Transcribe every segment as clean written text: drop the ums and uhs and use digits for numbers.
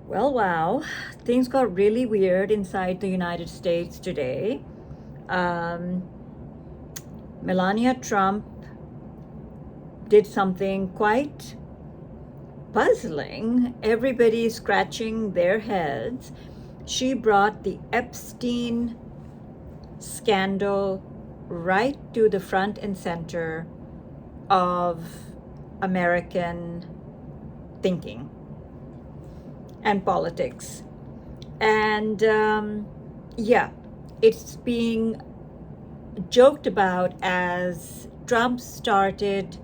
Well, wow, things got really weird inside the United States today. Um, Melania Trump did something quite puzzling. Everybody's scratching their heads. She brought the Epstein scandal right to the front and center of American thinking and politics. And yeah, it's being joked about as Trump started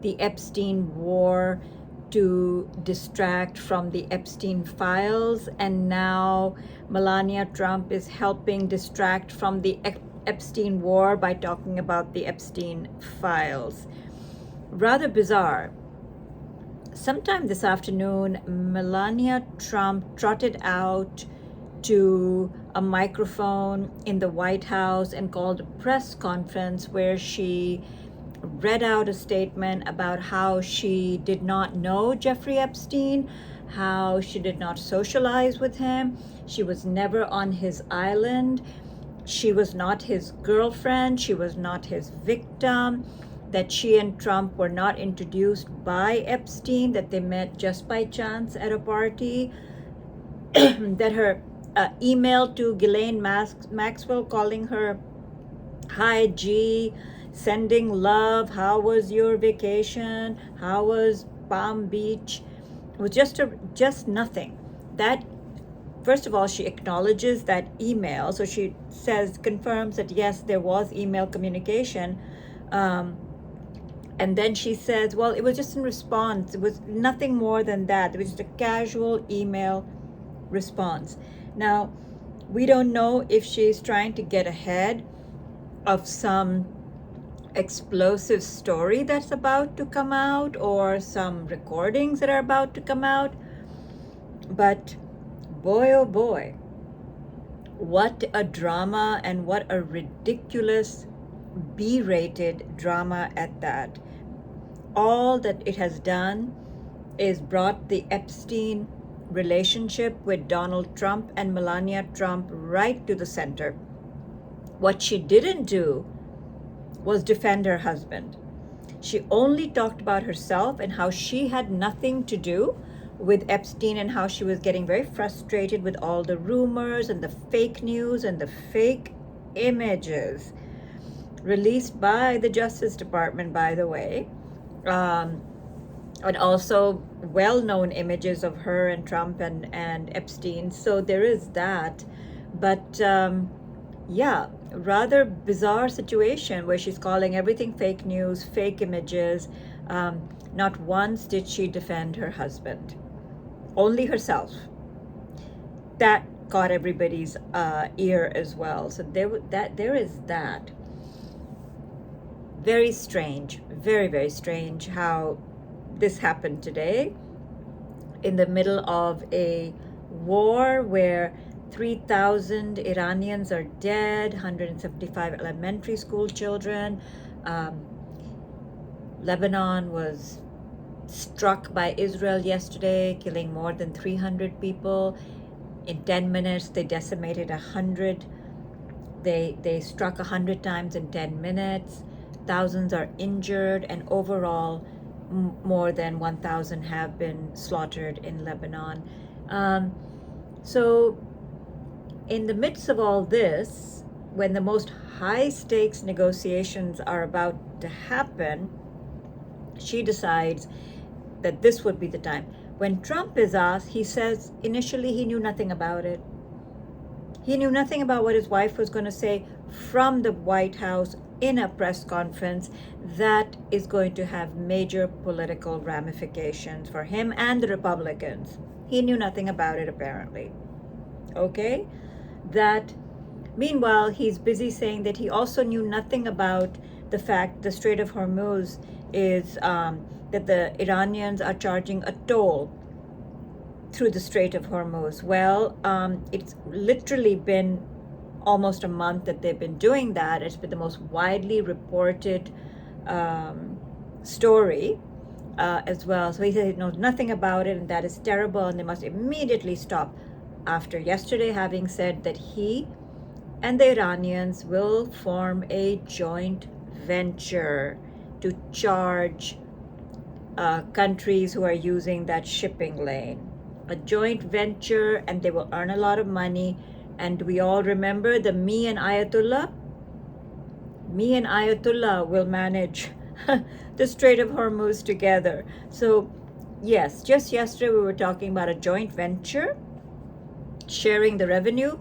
the Epstein war to distract from the Epstein files, and now Melania Trump is helping distract from the Epstein war by talking about the Epstein files. Rather bizarre. Sometime this afternoon, Melania Trump trotted out to a microphone in the White House and called a press conference where she read out a statement about how she did not know Jeffrey Epstein, how she did not socialize with him, she was never on his island, she was not his girlfriend, she was not his victim, that she and Trump were not introduced by Epstein, that they met just by chance at a party, that her email to Ghislaine Maxwell calling her, "Hi G, sending love, how was your vacation, how was Palm Beach," was just nothing. That, first of all, she acknowledges that email, so she confirms that yes, there was email communication. And then she says, well, it was just in response. It was nothing more than that. It was just a casual email response. Now, we don't know if she's trying to get ahead of some explosive story that's about to come out or some recordings that are about to come out. But boy, oh boy, what a drama, and what a ridiculous B-rated drama at that. All that it has done is brought the Epstein relationship with Donald Trump and Melania Trump right to the center. What she didn't do was defend her husband. She only talked about herself and how she had nothing to do with Epstein, and how she was getting very frustrated with all the rumors and the fake news and the fake images released by the Justice Department, by the way, and also well-known images of her and Trump and Epstein. So there is that. But yeah, rather bizarre situation where she's calling everything fake news, fake images. Not once did she defend her husband, only herself. That caught everybody's ear as well. So there is that. Very strange, very, very strange how this happened today in the middle of a war where 3,000 Iranians are dead, 175 elementary school children. Lebanon was struck by Israel yesterday, killing more than 300 people. In 10 minutes, they decimated 100. They struck 100 times in 10 minutes. Thousands are injured, and overall, more than 1,000 have been slaughtered in Lebanon. So, in the midst of all this, when the most high-stakes negotiations are about to happen, she decides that this would be the time. When Trump is asked, he says initially he knew nothing about it. He knew nothing about what his wife was going to say from the White House in a press conference that is going to have major political ramifications for him and the Republicans. He knew nothing about it, apparently. Okay? That, meanwhile, he's busy saying that he also knew nothing about the fact the Strait of Hormuz is, that the Iranians are charging a toll through the Strait of Hormuz. Well, it's literally been almost a month that they've been doing that. It's been the most widely reported story as well. So he said he knows nothing about it, and that is terrible, and they must immediately stop. After yesterday having said that he and the Iranians will form a joint venture to charge countries who are using that shipping lane. A joint venture, and they will earn a lot of money. And we all remember the me and Ayatollah will manage the Strait of Hormuz together. So yes, just yesterday we were talking about a joint venture sharing the revenue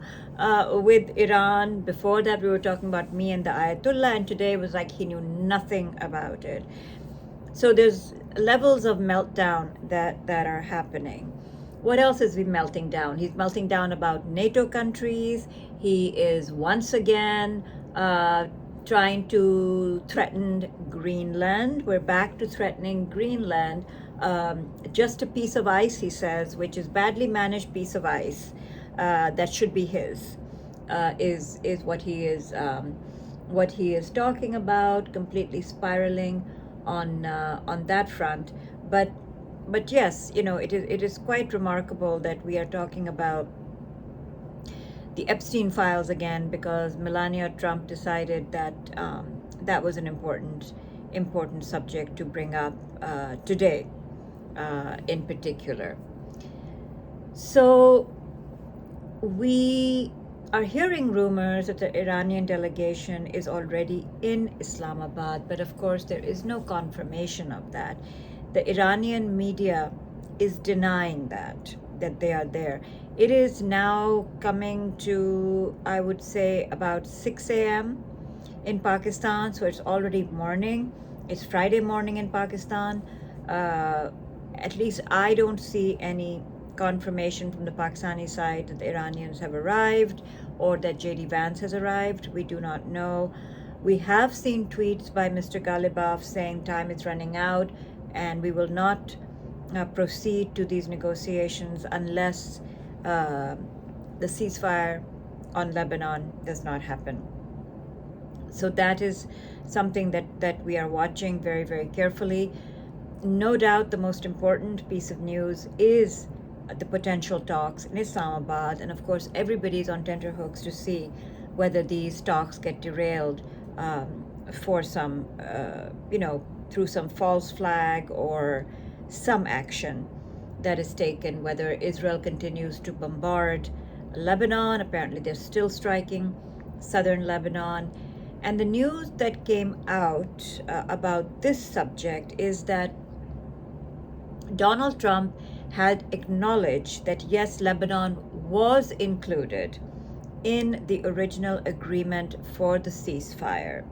with Iran. Before that we were talking about me and the Ayatollah, and today was like he knew nothing about it. So there's levels of meltdown that are happening. What else is he melting down? He's melting down about NATO countries. He is once again trying to threaten Greenland. We're back to threatening Greenland. Just a piece of ice, he says, which is badly managed piece of ice that should be his, is what he is talking about. Completely spiraling on that front. But yes, it is quite remarkable that we are talking about the Epstein files again, because Melania Trump decided that that was an important subject to bring up today in particular. So we are hearing rumors that the Iranian delegation is already in Islamabad, but of course there is no confirmation of that. The Iranian media is denying that they are there. It is now coming to, I would say, about 6 a.m. in Pakistan, so it's already morning. It's Friday morning in Pakistan. At least I don't see any confirmation from the Pakistani side that the Iranians have arrived or that J.D. Vance has arrived. We do not know. We have seen tweets by Mr. Ghalibaf saying time is running out and we will not proceed to these negotiations unless the ceasefire on Lebanon does not happen. So that is something that we are watching very, very carefully. No doubt the most important piece of news is the potential talks in Islamabad, and of course everybody's on tenterhooks to see whether these talks get derailed for some, through some false flag or some action that is taken, whether Israel continues to bombard Lebanon. Apparently they're still striking southern Lebanon. And the news that came out about this subject is that Donald Trump had acknowledged that yes, Lebanon was included in the original agreement for the ceasefire.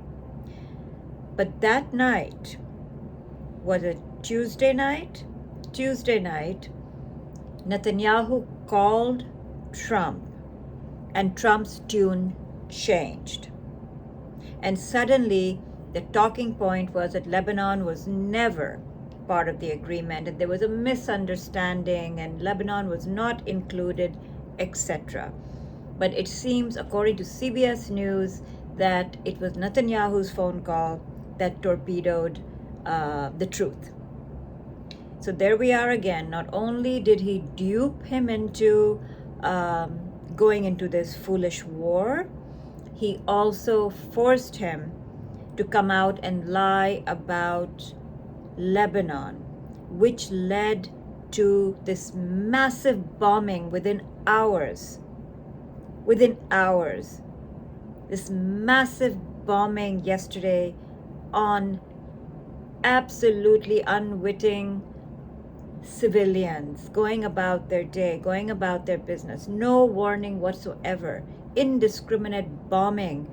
But that night, was it Tuesday night, Netanyahu called Trump and Trump's tune changed. And suddenly the talking point was that Lebanon was never part of the agreement and there was a misunderstanding and Lebanon was not included, etc. But it seems, according to CBS News, that it was Netanyahu's phone call that torpedoed the truth. So there we are again. Not only did he dupe him into going into this foolish war, he also forced him to come out and lie about Lebanon, which led to this massive bombing within hours. This massive bombing yesterday on absolutely unwitting civilians going about their day, going about their business, no warning whatsoever, indiscriminate bombing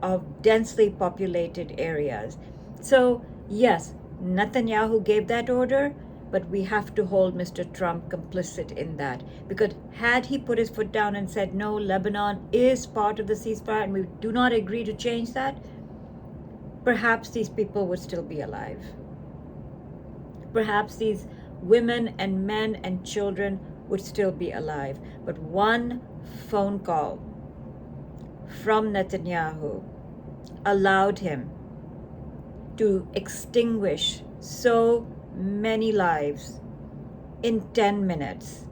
of densely populated areas. So yes, Netanyahu gave that order, but we have to hold Mr. Trump complicit in that, because had he put his foot down and said, no, Lebanon is part of the ceasefire and we do not agree to change that, perhaps these people would still be alive. Perhaps these women and men and children would still be alive. But one phone call from Netanyahu allowed him to extinguish so many lives in 10 minutes.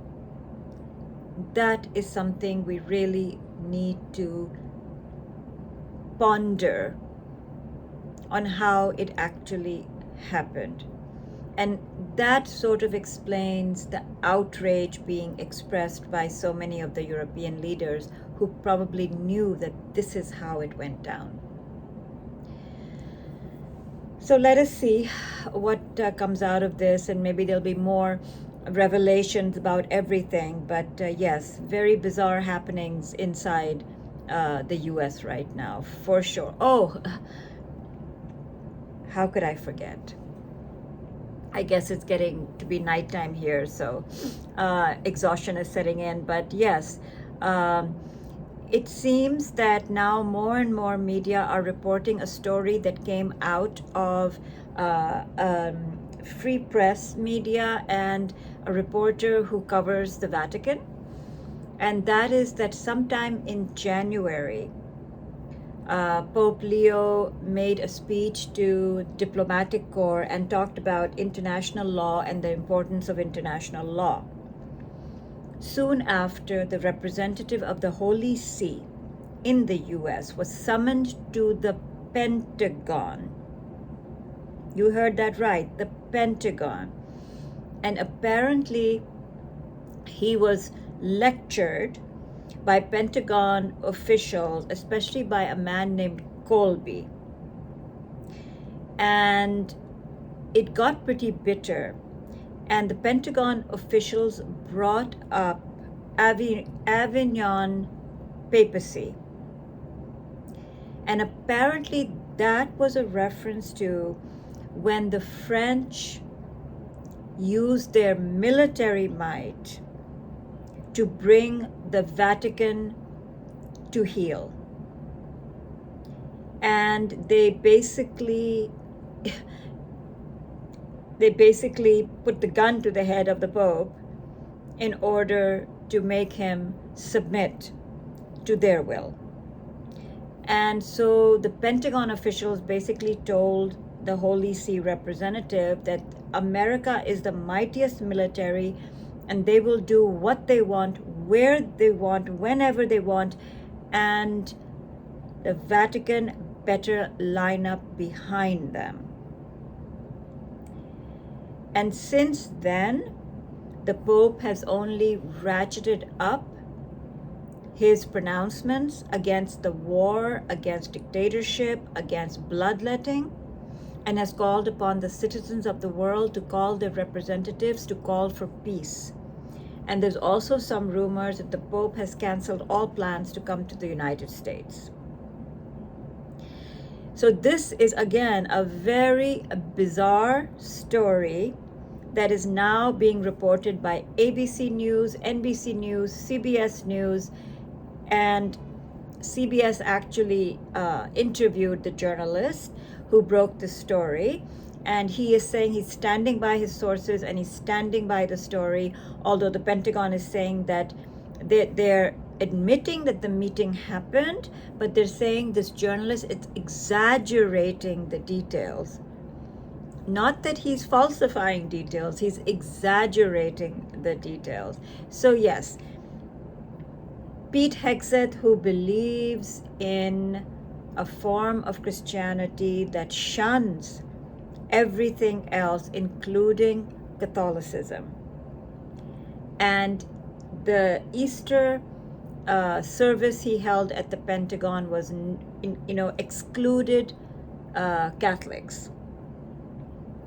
That is something we really need to ponder on how it actually happened. And that sort of explains the outrage being expressed by so many of the European leaders who probably knew that this is how it went down. So let us see what comes out of this, and maybe there'll be more revelations about everything. But yes, very bizarre happenings inside the US right now, for sure. Oh, how could I forget? I guess it's getting to be nighttime here, so exhaustion is setting in. But yes, it seems that now more and more media are reporting a story that came out of free press media and a reporter who covers the Vatican. And that is that sometime in January, Pope Leo made a speech to diplomatic corps and talked about international law and the importance of international law. Soon after, the representative of the Holy See in the US was summoned to the Pentagon. You heard that right, the Pentagon. And apparently he was lectured by Pentagon officials, especially by a man named Colby. And it got pretty bitter. And the Pentagon officials brought up Avignon Papacy. And apparently that was a reference to when the French used their military might to bring the Vatican to heel. And they basically put the gun to the head of the Pope in order to make him submit to their will. And so the Pentagon officials basically told the Holy See representative that America is the mightiest military and they will do what they want, where they want, whenever they want, and the Vatican better line up behind them. And since then, the Pope has only ratcheted up his pronouncements against the war, against dictatorship, against bloodletting, and has called upon the citizens of the world to call their representatives to call for peace. And there's also some rumors that the Pope has canceled all plans to come to the United States. So this is, again, a very bizarre story that is now being reported by ABC News, NBC News, CBS News, and CBS actually interviewed the journalist who broke the story. And he is saying he's standing by his sources and he's standing by the story, although the Pentagon is saying that they're admitting that the meeting happened, but they're saying this journalist is exaggerating the details. Not that he's falsifying details, he's exaggerating the details. So yes, Pete Hegseth, who believes in a form of Christianity that shuns everything else, including Catholicism. And the Easter service he held at the Pentagon was, excluded Catholics.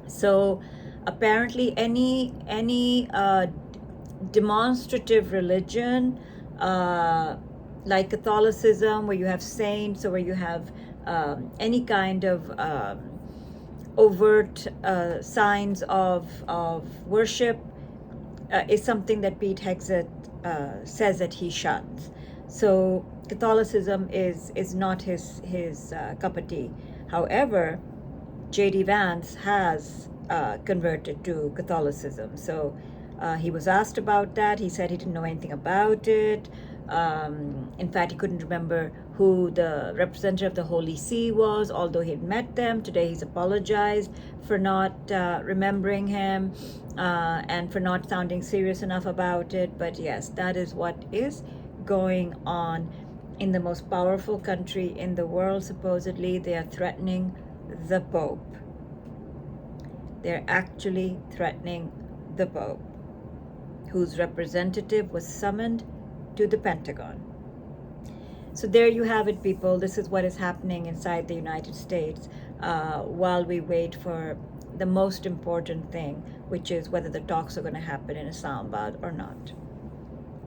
So apparently any demonstrative religion, like Catholicism, where you have saints or where you have any kind of overt signs of worship, is something that Pete Hegseth says that he shuns. So Catholicism is not his cup of tea. However, J.D. Vance has converted to Catholicism. So he was asked about that. He said he didn't know anything about it. In fact, he couldn't remember who the representative of the Holy See was, although he had met them. Today he's apologized for not remembering him and for not sounding serious enough about it. But yes, that is what is going on in the most powerful country in the world. Supposedly, they are threatening the Pope. They're actually threatening the Pope, whose representative was summoned to the Pentagon. So there you have it, people. This is what is happening inside the United States while we wait for the most important thing, which is whether the talks are going to happen in Islamabad or not.